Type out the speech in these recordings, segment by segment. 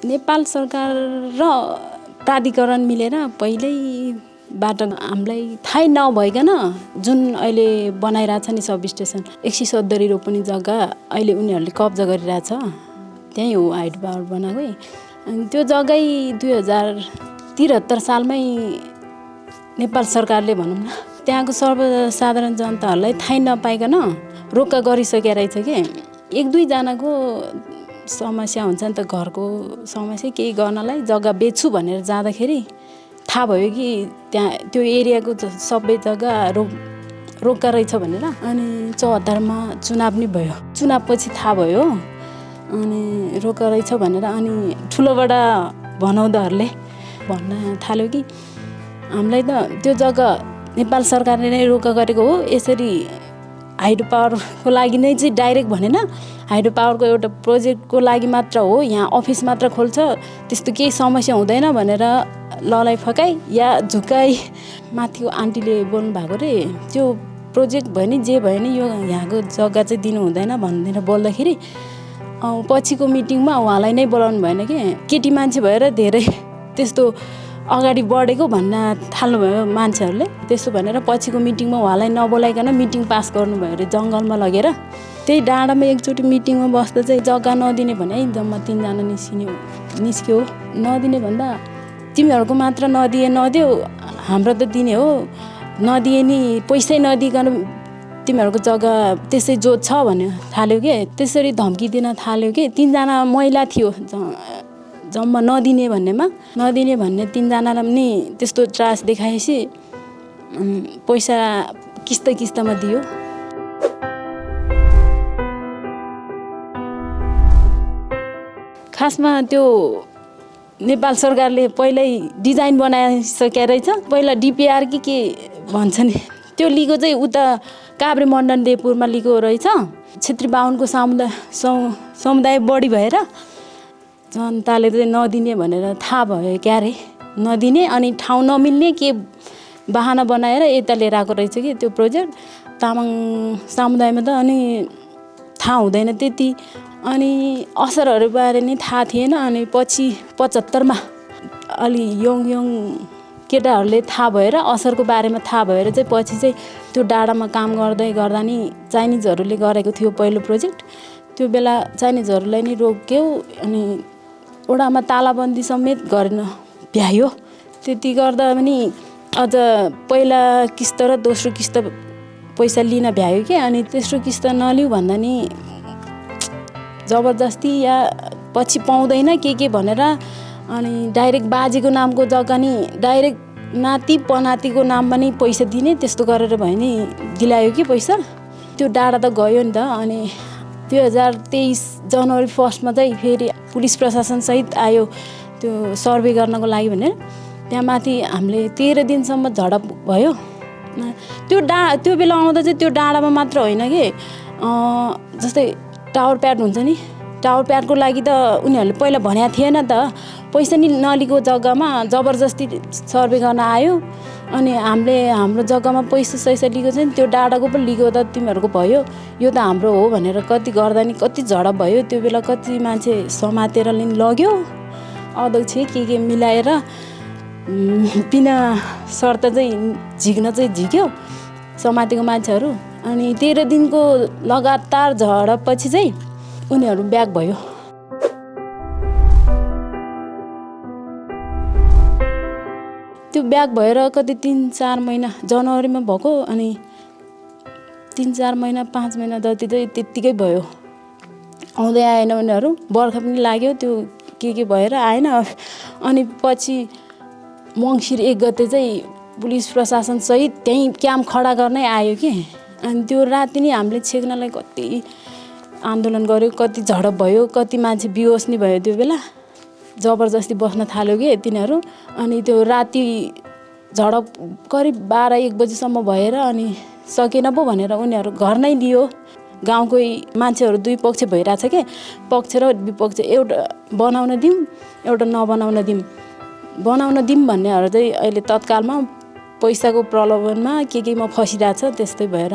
नेपाल सरकार र प्राधिकरण मिलेर पहिल्यैबाट हामीलाई थाहै नभइकन जुन अहिले बनाइरहेछ नि सब स्टेसन 170 रोपनी जग्गा अहिले उनीहरूले कब्जा गरिरहेछ। त्यही हो हाइड्रो पावर बनाएकै। अनि त्यो जग्गै 2073 सालमै नेपाल सरकारले भनौँ न त्यहाँको सर्वसाधारण जनताहरूलाई थाहै नपाइकन रोक्का गरिसकेको रहेछ कि 1-2 जनाको समस्या हुन्छ नि त, घरको समस्या केही गर्नलाई जग्गा बेच्छु भनेर जाँदाखेरि थाहा भयो कि त्यहाँ त्यो एरियाको सबै जग्गा रोक्का रहेछ भनेर। अनि 74मा चुनाव नि भयो। चुनावपछि थाहा भयो अनि रोक्का रहेछ भनेर। अनि ठुलोबडा भनाउँदाहरूले भन्न थाल्यो कि हामीलाई त त्यो जग्गा नेपाल सरकारले नै रोक्का गरेको हो, यसरी हाइड्रो पावरको लागि नै चाहिँ डाइरेक्ट भनेन, हाइड्रो पावरको एउटा प्रोजेक्टको लागि मात्र हो, यहाँ अफिस मात्र खोल्छ, त्यस्तो केही समस्या हुँदैन भनेर ललाई फकाई या झुकाई माथिको आन्टीले बोल्नु भएको रे। त्यो प्रोजेक्ट भयो नि जे भयो नि यो यहाँको जग्गा चाहिँ दिनु हुँदैन भनेर बोल्दाखेरि पछिको मिटिङमा उहाँलाई नै बोलाउनु भएन कि केटी मान्छे भएर धेरै त्यस्तो अगाडि बढेको भन्न थाल्नुभयो मान्छेहरूले। त्यस्तो भनेर पछिको मिटिङमा उहाँलाई नबोलाइकन मिटिङ पास गर्नुभयो अरे जङ्गलमा लगेर। त्यही डाँडामा एकचोटि मिटिङमा बस्दा चाहिँ जग्गा नदिने भने है जम्मा 3 जना निस्क्यो। नदिने भन्दा तिमीहरूको मात्र नदेऊ, हाम्रो त दिने हो, नदिए नि पैसै नदिकन तिमीहरूको जग्गा त्यसै जोत छ भन्यो थाल्यो कि। त्यसरी धम्की दिन थाल्यो कि 3 जना महिला थियो जम्मा नदिने भन्नेमा। नदिने भन्ने 3 जनालाई पनि त्यस्तो त्रास देखाएपछि पैसा किस्तामा दियो। खासमा त्यो नेपाल सरकारले पहिल्यै डिजाइन बनाइसकेको रहेछ। पहिला डिपिआर के भन्छ नि त्यो लिएको चाहिँ उता काभ्रे मण्डन देवपुरमा लिएको रहेछ। क्षेत्री बाहुनको समुदाय बढी भएर जनताले चाहिँ नदिने भनेर थाहा भयो क्या रे, नदिने अनि ठाउँ नमिल्ने के बहाना बनाएर यता लिएर आएको रहेछ कि त्यो प्रोजेक्ट। तामाङ समुदायमा त अनि थाहा हुँदैन त्यति, अनि असरहरूबारे नै थाहा थिएन। अनि पछि 75मा अलि यङ केटाहरूले थाहा भएर असरको बारेमा थाहा भएर चाहिँ पछि चाहिँ त्यो डाँडामा काम गर्दा नि चाइनिजहरूले गरेको थियो पहिलो प्रोजेक्ट। त्यो बेला चाइनिजहरूलाई नै रोक्यो अनि ओडामा तालाबन्दी समेत गरेन भ्यायो। त्यति गर्दा पनि अझ पहिला किस्त र दोस्रो किस्त पैसा लिन भ्यायो कि। अनि तेस्रो किस्त नलिउ भन्दा नि जबरजस्ती या पछि पाउँदैन के भनेर अनि डाइरेक्ट बाजेको नामको जग्गा नि डाइरेक्ट नाति पनातिको नाममा नि पैसा दिने, त्यस्तो गरेर भयो नि दिलायो कि पैसा। त्यो डाँडा त गयो नि त। अनि 2023 जनवरी 1 मा चाहिँ फेरि पुलिस प्रशासन सहित आयो त्यो सर्वे गर्नको लागि भनेर। त्यहाँ माथि हामीले 13 दिनसम्म झडप भयो। त्यो बेला आउँदा चाहिँ त्यो डाँडामा मात्र होइन कि जस्तै टावर प्याड हुन्छ नि, टावर प्याडको लागि त उनीहरूले पहिला भनेको थिएन त। पैसा नि नलिएको जग्गामा जबरजस्ती सर्वे गर्न आयो। अनि हाम्रो जग्गामा पैसा लिएको छ नि, त्यो डाँडाको पनि लिएको त तिमीहरूको भयो, यो त हाम्रो हो भनेर कति गर्दा नि कति झडप भयो। त्यो बेला कति मान्छे समातेर लग्यो, अध्यक्ष के मिलाएर बिना शर्त चाहिँ झिक्यो समातेको मान्छेहरू। अनि 13 दिनको लगातार झडपपछि चाहिँ उनीहरू ब्याक भयो। त्यो ब्याक भएर कति 3-4 महिना जनवरीमा भएको, अनि 3-4 महिना 5 महिना जति चाहिँ त्यत्तिकै भयो। आउँदै आएन उनीहरू, बर्खा पनि लाग्यो, त्यो के भएर आएन। अनि पछि मङ्सिर 1 गते चाहिँ पुलिस प्रशासन सहित त्यहीँ क्याम्प खडा गर्नै आयो कि। अनि त्यो राति नि हामीले छेक्नलाई कति आन्दोलन गर्यो, कति झडप भयो, कति मान्छे बेहोस नि भयो। त्यो बेला जबरजस्ती बस्न थाल्यो कि तिनीहरू। अनि त्यो राति झडप करिब 12-1 बजीसम्म भएर अनि सकेन पो भनेर उनीहरू घर नै दियो। गाउँकै मान्छेहरू 2 पक्ष भइरहेछ के, पक्ष र विपक्ष, एउटा बनाउन दिउँ एउटा नबनाउन दिउँ। बनाउन दिउँ भन्नेहरू चाहिँ अहिले तत्कालमा पैसाको प्रलोभनमा केमा फसिरहेछ त्यस्तै भएर।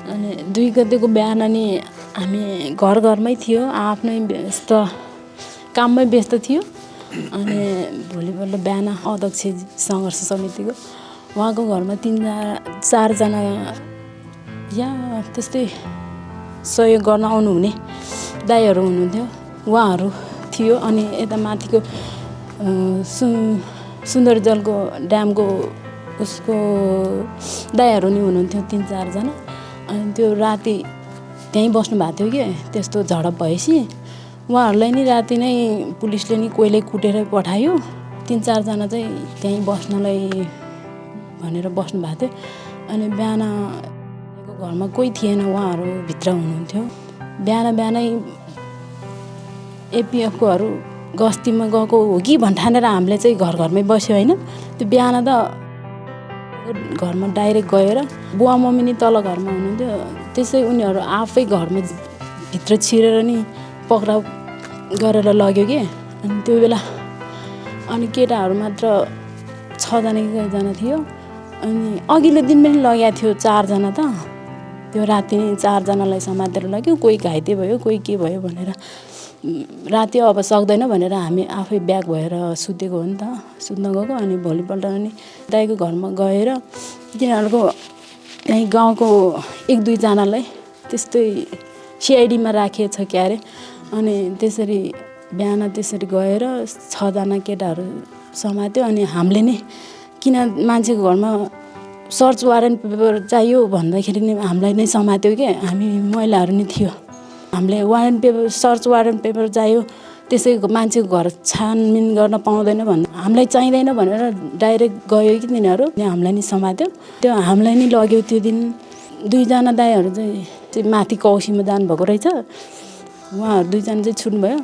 अनि 2 गतेको बिहान नि हामी घरमै थियो, आफ्नै व्यस्त काममै व्यस्त थियो। अनि भोलिपल्ट बिहान अध्यक्ष सङ्घर्ष समितिको उहाँको घरमा 4जना या त्यस्तै सहयोग गर्न आउनुहुने दाइहरू हुनुहुन्थ्यो, उहाँहरू थियो। अनि यता माथिको सुन्दर जलको ड्यामको उसको दाइहरू नि हुनुहुन्थ्यो 3-4जना। अनि त्यो राति त्यहीँ बस्नु भएको थियो कि त्यस्तो झडप भएपछि उहाँहरूलाई नि राति नै पुलिसले नि कोहीले कुटेर पठायो। 3-4जना चाहिँ त्यहीँ बस्नलाई भनेर बस्नु भएको थियो। अनि बिहान घरमा कोही थिएन, उहाँहरू भित्र हुनुहुन्थ्यो। बिहानै एपिएफकोहरू गस्तीमा गएको हो कि भन्ठानेर हामीले चाहिँ घरमै बस्यो होइन। त्यो बिहान त घरमा डाइरेक्ट गएर बुवा मम्मी नि तल घरमा हुनुहुन्थ्यो, त्यसै उनीहरू आफै घरमा भित्र छिरेर नि पक्राउ गरेर लग्यो कि। अनि त्यो बेला अनि केटाहरू मात्र 6जना कि कतिजना थियो। अनि अघिल्लो दिन पनि लगेको थियो 4जना त। त्यो राति नै 4जनालाई समातेर लग्यो, कोही घाइते भयो कोही के भयो भनेर। राति अब सक्दैन भनेर हामी आफै ब्याग भएर सुतेको हो नि त, सुत्न गएको। अनि भोलिपल्ट अनि दाइको घरमा गएर तिनीहरूको यहीँ गाउँको 1-2जनालाई त्यस्तै सिआइडीमा राखिएको छ क्यारे। अनि त्यसरी बिहान त्यसरी गएर 6जना केटाहरू समात्यो। अनि हामीले नि किन मान्छेको घरमा सर्च वारेन्ट पेपर चाहियो भन्दाखेरि नि हामीलाई नै समात्यो कि, हामी महिलाहरू नि थियो। हामीले सर्च वारेन्ट पेपर चाहियो, त्यसैको मान्छेको घर छानबिन गर्न पाउँदैन भन्दा हामीलाई चाहिँदैन भनेर डाइरेक्ट गयो कि तिनीहरू। हामीलाई नि समात्यो, त्यो हामीलाई नि लग्यो। त्यो दिन 2जना दाइहरू चाहिँ माथि कौसीमा जानुभएको रहेछ, उहाँहरू 2जना चाहिँ छुट्नुभयो।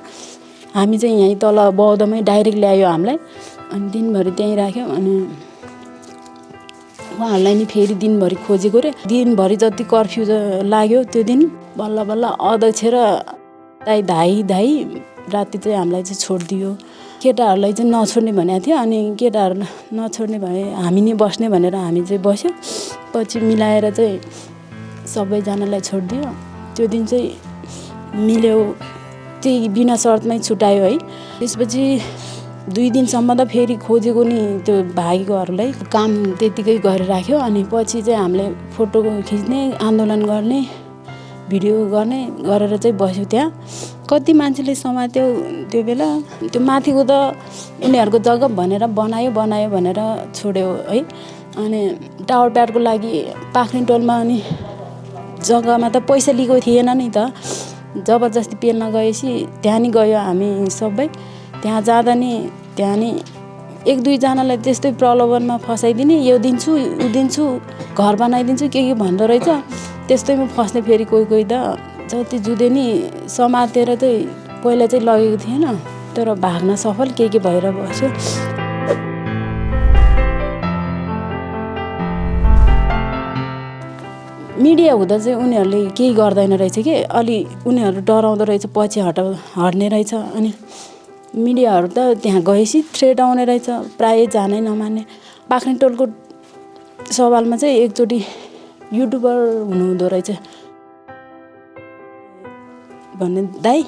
हामी चाहिँ यहीँ तल बौद्धमै डाइरेक्ट ल्यायो हामीलाई। अनि दिनभरि त्यहीँ राख्यो। अनि उहाँहरूलाई नि फेरि दिनभरि खोजेको रे। दिनभरि जति कर्फ्यू लाग्यो त्यो दिन बल्ल बल्ल अध्यक्ष र धाई राति चाहिँ हामीलाई चाहिँ छोडिदियो। केटाहरूलाई चाहिँ नछोड्ने भनेको थियो। अनि केटाहरू नछोड्ने भए हामी नि बस्ने भनेर हामी चाहिँ बस्यो। पछि मिलाएर चाहिँ सबैजनालाई छोडिदियो। त्यो दिन चाहिँ मिल्यो, त्यही बिना सर्तमै छुटायो है। त्यसपछि 2 दिनसम्म त फेरि खोजेको नि त्यो भागेकोहरूलाई काम त्यतिकै गरेर राख्यो। अनि पछि चाहिँ हामीले फोटो खिच्ने, आन्दोलन गर्ने, भिडियो गर्ने गरेर चाहिँ बस्यो त्यहाँ। कति मान्छेले समात्यो त्यो बेला। त्यो माथिको त उनीहरूको जग्गा भनेर बनायो भनेर छोड्यो है। अनि टावर प्याडको लागि पाख्रिङटोलमा अनि जग्गामा त पैसा लिएको थिएन नि त, जबरजस्ती पेल्न गएपछि त्यहाँ नि गयो हामी सबै। त्यहाँ जाँदा नि त्यहाँ नि 1-2जनालाई त्यस्तै प्रलोभनमा फसाइदिने, यो दिन्छु उ दिन्छु, घर बनाइदिन्छु के भन्दो रहेछ। त्यस्तैमा फस्ने फेरि कोही त जति जुधे नि समातेर चाहिँ पहिला चाहिँ लगेको थिएन, तर भाग्न सफल के भएर बस्यो। मिडिया हुँदा चाहिँ उनीहरूले केही गर्दैन रहेछ कि, अलि उनीहरू डराउँदो रहेछ, पछि हट्ने रहेछ। अनि मिडियाहरू त त्यहाँ गएपछि थ्रेट आउने रहेछ, प्रायः जानै नमान्ने। पाख्रिङटोलको सवालमा चाहिँ एकचोटि युट्युबर हुनुहुँदो रहेछ भन्ने दाइ,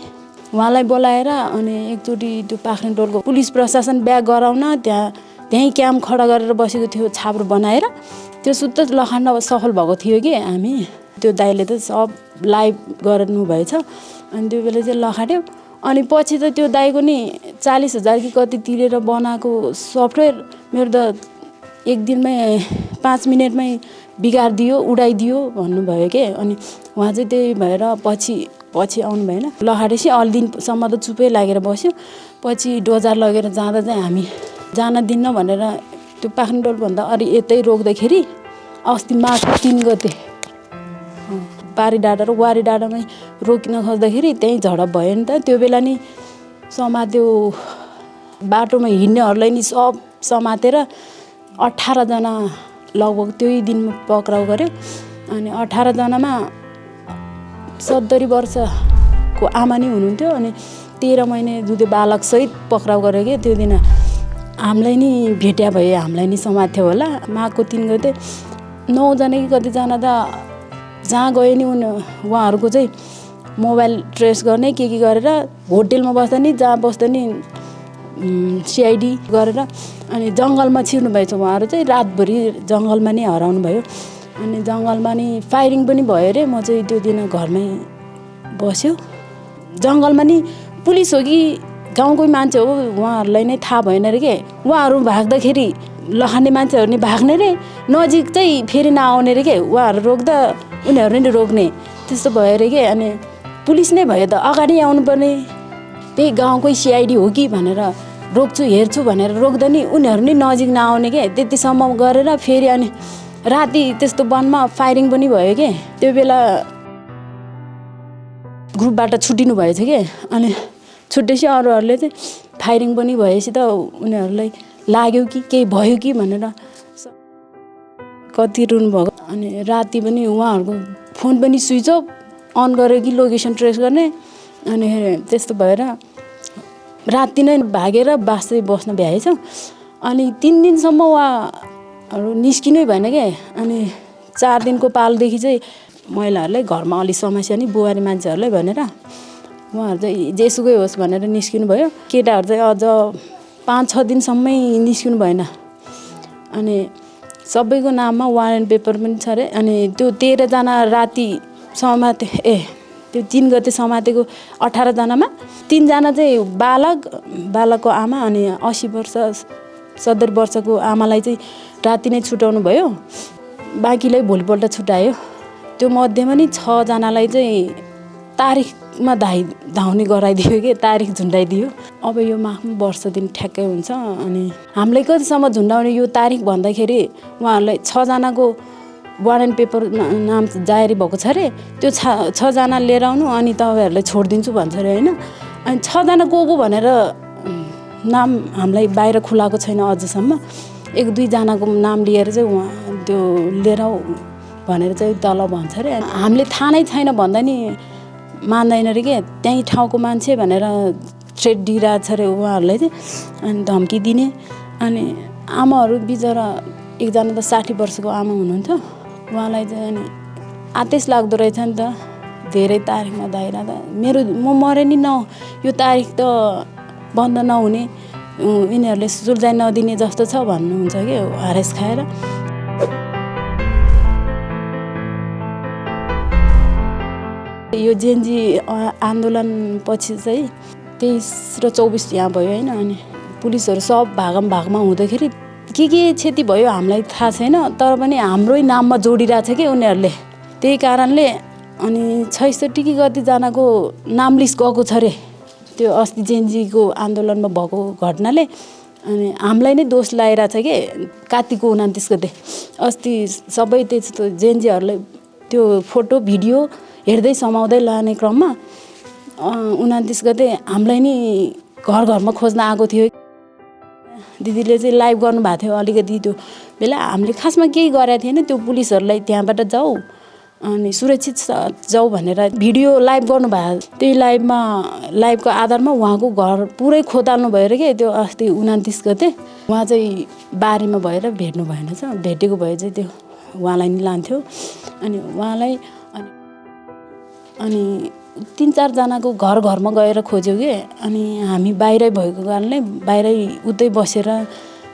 उहाँलाई बोलाएर अनि एकचोटि त्यो पाख्रिङटोलको पुलिस प्रशासन ब्याग गराउन त्यहीँ क्याम्प खडा गरेर बसेको थियो, छाप्रो बनाएर। त्यो सुत्त लखाड्न सफल भएको थियो कि हामी। त्यो दाइले त सब लाइभ गर्नु भएछ। अनि त्यो बेला चाहिँ लखाड्यो। अनि पछि त त्यो दाइको नि 40,000 कि कति तिरेर बनाएको सफ्टवेयर मेरो त 1 दिनमै 5 मिनटमै बिगारिदियो, उडाइदियो भन्नुभयो के। अनि उहाँ चाहिँ त्यही भएर पछि आउनु भएन। लखाडेपछि अलि दिनसम्म त चुपै लागेर बस्यो। पछि डोजार लगेर जाँदा चाहिँ हामी जान दिन्न भनेर त्यो पाख्रिङटोलभन्दा अलि यतै रोक्दाखेरि अस्ति माघ 3 गते पारी डाँडा र वारी डाँडामै रोक्न खोज्दाखेरि त्यहीँ झडप भयो नि त। त्यो बेला नि समात्यो, बाटोमा हिँड्नेहरूलाई नि सब समातेर 18जना लगभग त्यही दिनमा पक्राउ गर्यो। अनि 18जनामा 70 वर्षको आमा नि हुनुहुन्थ्यो। अनि 13 महिने दुधे बालकसहित पक्राउ गर्यो कि। त्यो दिन हामीलाई नि भेट्या भए हामीलाई नि समात्थ्यो होला। माघको 3 गते 9जना कि कतिजना त जहाँ गयो नि उहाँहरूको चाहिँ मोबाइल ट्रेस गर्ने के गरेर होटेलमा बस्दा नि जहाँ बस्दा नि सिआइडी गरेर अनि जङ्गलमा छिर्नुभएछ उहाँहरू चाहिँ रातभरि जङ्गलमा नै हराउनु भयो अनि जङ्गलमा नि फायरिङ पनि भयो अरे म चाहिँ त्यो दिन घरमै बस्यो जङ्गलमा नि पुलिस हो कि गाउँकै मान्छे हो उहाँहरूलाई नै थाहा भएन अरे के उहाँहरू भाग्दाखेरि लखाने मान्छेहरू नि भाग्ने रे नजिक चाहिँ फेरि नआउने रे के उहाँहरू रोक्दा उनीहरू नै रोक्ने त्यस्तो भयो अरे के अनि पुलिस नै भयो त अगाडि आउनुपर्ने त्यही गाउँकै सिआइडी हो कि भनेर रोक्छु हेर्छु भनेर रोक्दा नि उनीहरू नै नजिक नआउने के त्यतिसम्म गरेर फेरि अनि राति त्यस्तो वनमा फायरिङ पनि भयो के त्यो बेला ग्रुपबाट छुट्टिनु भएछ के अनि छुट्टेपछि अरूहरूले चाहिँ फायरिङ पनि भएपछि त उनीहरूलाई लाग्यो कि केही भयो कि भनेर कति रुनु भएको अनि राति पनि उहाँहरूको फोन पनि स्विच अफ अन गर्यो कि लोकेसन ट्रेस गर्ने अनि त्यस्तो भएर राति नै भागेर बाँच्दै बस्न भ्याएछ अनि 3 दिनसम्म उहाँहरू निस्किनै भएन क्या अनि 4 दिनको पालदेखि चाहिँ महिलाहरूलाई घरमा अलि समस्या नि बुहारी मान्छेहरूलाई भनेर उहाँहरू चाहिँ जेसुकै होस् भनेर निस्किनु भयो केटाहरू चाहिँ अझ 5-6 दिनसम्मै निस्किनु भएन अनि सबैको नाममा वारेन्ट पेपर पनि छ अरे अनि त्यो 13 जना राति समाते त्यो 3 गते समातेको 18 जनामा 3 जना चाहिँ बालकको आमा अनि 80 वर्ष 70 वर्षको आमालाई चाहिँ राति नै छुटाउनु भयो बाँकीलाई भोलिपल्ट छुटायो त्यो मध्येमा नि 6 जनालाई चाहिँ तारिखमा धाउने गराइदियो के तारिख झुन्डाइदियो अब यो माघमा वर्ष दिन ठ्याक्कै हुन्छ अनि हामीलाई कतिसम्म झुन्डाउने यो तारिख भन्दाखेरि उहाँहरूलाई 6 जनाको वारेन्ट पेपर नाम जारी भएको छ अरे त्यो 6 जना लिएर आउनु अनि तपाईँहरूलाई छोडिदिन्छु भन्छ अरे होइन अनि 6 जना को भनेर नाम हामीलाई बाहिर खुलाएको छैन अझसम्म 1-2 जनाको नाम लिएर चाहिँ उहाँ त्यो लिएर भनेर चाहिँ तल भन्छ अरे हामीले थाहा नै छैन भन्दा नि मान्दैन अरे के त्यही ठाउँको मान्छे भनेर थ्रेट दिइरहेछ अरे उहाँहरूलाई चाहिँ अनि धम्की दिने अनि आमाहरू बिचरा एकजना त 60 वर्षको आमा हुनुहुन्थ्यो उहाँलाई चाहिँ अनि आतेश लाग्दो रहेछ नि त धेरै तारिखमा दाइरहँदा म मरे नि यो तारिख त बन्द नहुने यिनीहरूले सुल्झाइ नदिने जस्तो छ भन्नुहुन्छ कि हरेस खाएर यो जेनजी आन्दोलन पछि चाहिँ 23 र 24 यहाँ भयो होइन अनि पुलिसहरू सब भागमा हुँदाखेरि के क्षति भयो हामीलाई थाहा छैन तर पनि हाम्रै नाममा जोडिरहेछ कि उनीहरूले त्यही कारणले अनि 66 कि कतिजनाको नाम लिस्ट गएको छ अरे त्यो अस्ति जेनजीको आन्दोलनमा भएको घटनाले अनि हामीलाई नै दोष लगाइरहेछ कि कार्तिकको 29 गते अस्ति सबै त्यस्तो जेनजीहरूलाई त्यो फोटो भिडियो हेर्दै समाउँदै लाने क्रममा 29 गते हामीलाई नि घरमा खोज्न आएको थियो दिदीले चाहिँ लाइभ गर्नुभएको थियो अलिकति त्यो बेला हामीले खासमा केही गरेको थिएन त्यो पुलिसहरूलाई त्यहाँबाट जाऊ अनि सुरक्षित जाऊ भनेर भिडियो लाइभ गर्नुभएको त्यही लाइभको आधारमा उहाँको घर पुरै खोताल्नु भयो अरे के त्यो अस्ति 29 गते उहाँ चाहिँ बारीमा भएर भेट्नु भएन छ भेटेको भए चाहिँ त्यो उहाँलाई नि लान्थ्यो अनि उहाँलाई अनि 3-4 जनाको घरमा गएर खोज्यो कि अनि हामी बाहिरै भएको कारणले बाहिरै उतै बसेर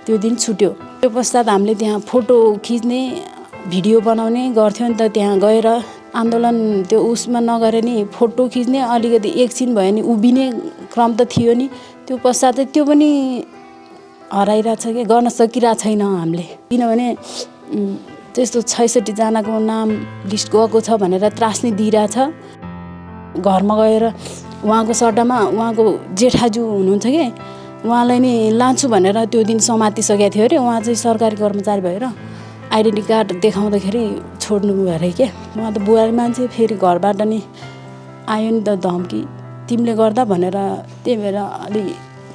त्यो दिन छुट्यो त्यो पश्चात हामीले त्यहाँ फोटो खिच्ने भिडियो बनाउने गर्थ्यो नि त त्यहाँ गएर आन्दोलन त्यो उसमा नगरे नि फोटो खिच्ने अलिकति एकछिन भयो नि उभिने क्रम त थियो नि त्यो पश्चात चाहिँ त्यो पनि हराइरहेछ कि गर्न सकिरहेको छैन हामीले किनभने त्यस्तो 66 जनाको नाम लिस्ट गएको छ भनेर त्रास्नी दिइरहेछ घरमा गएर उहाँको सट्टामा उहाँको जेठाजु हुनुहुन्छ कि उहाँलाई नि लान्छु भनेर त्यो दिन समातिसकेको थियो अरे उहाँ चाहिँ सरकारी कर्मचारी भएर आइडेन्टिटी कार्ड देखाउँदाखेरि छोड्नु भयो अरे के उहाँ त बुहारी मान्छे फेरि घरबाट नि आयो नि त धम्की तिमीले गर्दा भनेर त्यही भएर अलि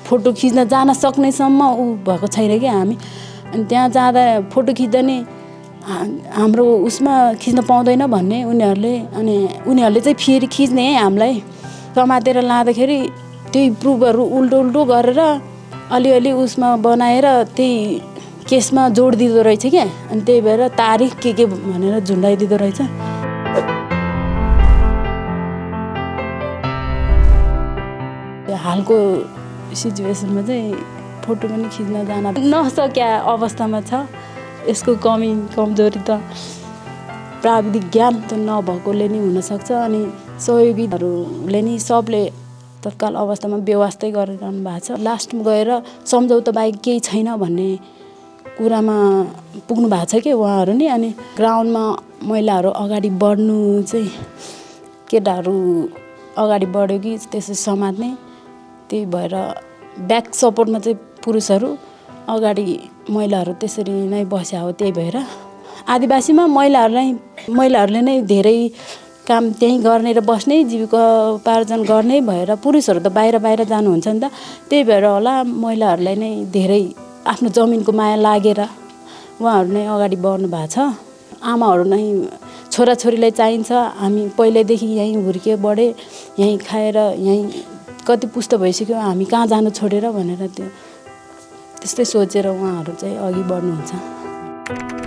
फोटो खिच्न जान सक्नेसम्म भएको छैन कि हामी अनि त्यहाँ जाँदा फोटो खिच्दा नि हाम्रो उसमा खिच्न पाउँदैन भन्ने उनीहरूले चाहिँ फेरि खिच्ने हामीलाई समातेर लाँदाखेरि त्यही प्रुफहरू उल्टो गरेर अलिअलि उसमा बनाएर त्यही केसमा जोड दिँदो रहेछ क्या अनि त्यही भएर तारिख के भनेर झुन्डाइदिँदो रहेछ हालको सिचुएसनमा चाहिँ फोटो पनि खिच्न जान नसक्या अवस्थामा छ। यसको कमजोरी त प्राविधिक ज्ञान त नभएकोले नै हुनसक्छ अनि सहयोगीहरूले नि सबले तत्काल अवस्थामा व्यवस्थै गरिरहनु भएको छ। लास्टमा गएर सम्झौता बाहेक केही छैन भन्ने कुरामा पुग्नु भएको छ कि उहाँहरू नि। अनि ग्राउन्डमा महिलाहरू अगाडि बढ्नु चाहिँ केटाहरू अगाडि बढ्यो कि त्यसै समात्ने, त्यही भएर ब्याक सपोर्टमा चाहिँ पुरुषहरू अगाडि महिलाहरू त्यसरी नै बस्या हो। त्यही भएर आदिवासीमा महिलाहरूले नै धेरै काम त्यहीँ गर्ने र बस्ने जीविकोपार्जन गर्ने भएर पुरुषहरू त बाहिर जानुहुन्छ नि त। त्यही भएर होला महिलाहरूलाई नै धेरै आफ्नो जमिनको माया लागेर उहाँहरू नै अगाडि बढ्नु भएको छ। आमाहरू नै छोराछोरीलाई चाहिन्छ, हामी पहिल्यैदेखि यहीँ हुर्के बढे, यहीँ खाएर यहीँ कति पुस्ता भइसक्यो, हामी कहाँ जानु छोडेर भनेर त्यस्तै सोचेर उहाँहरू चाहिँ अघि बढ्नुहुन्छ।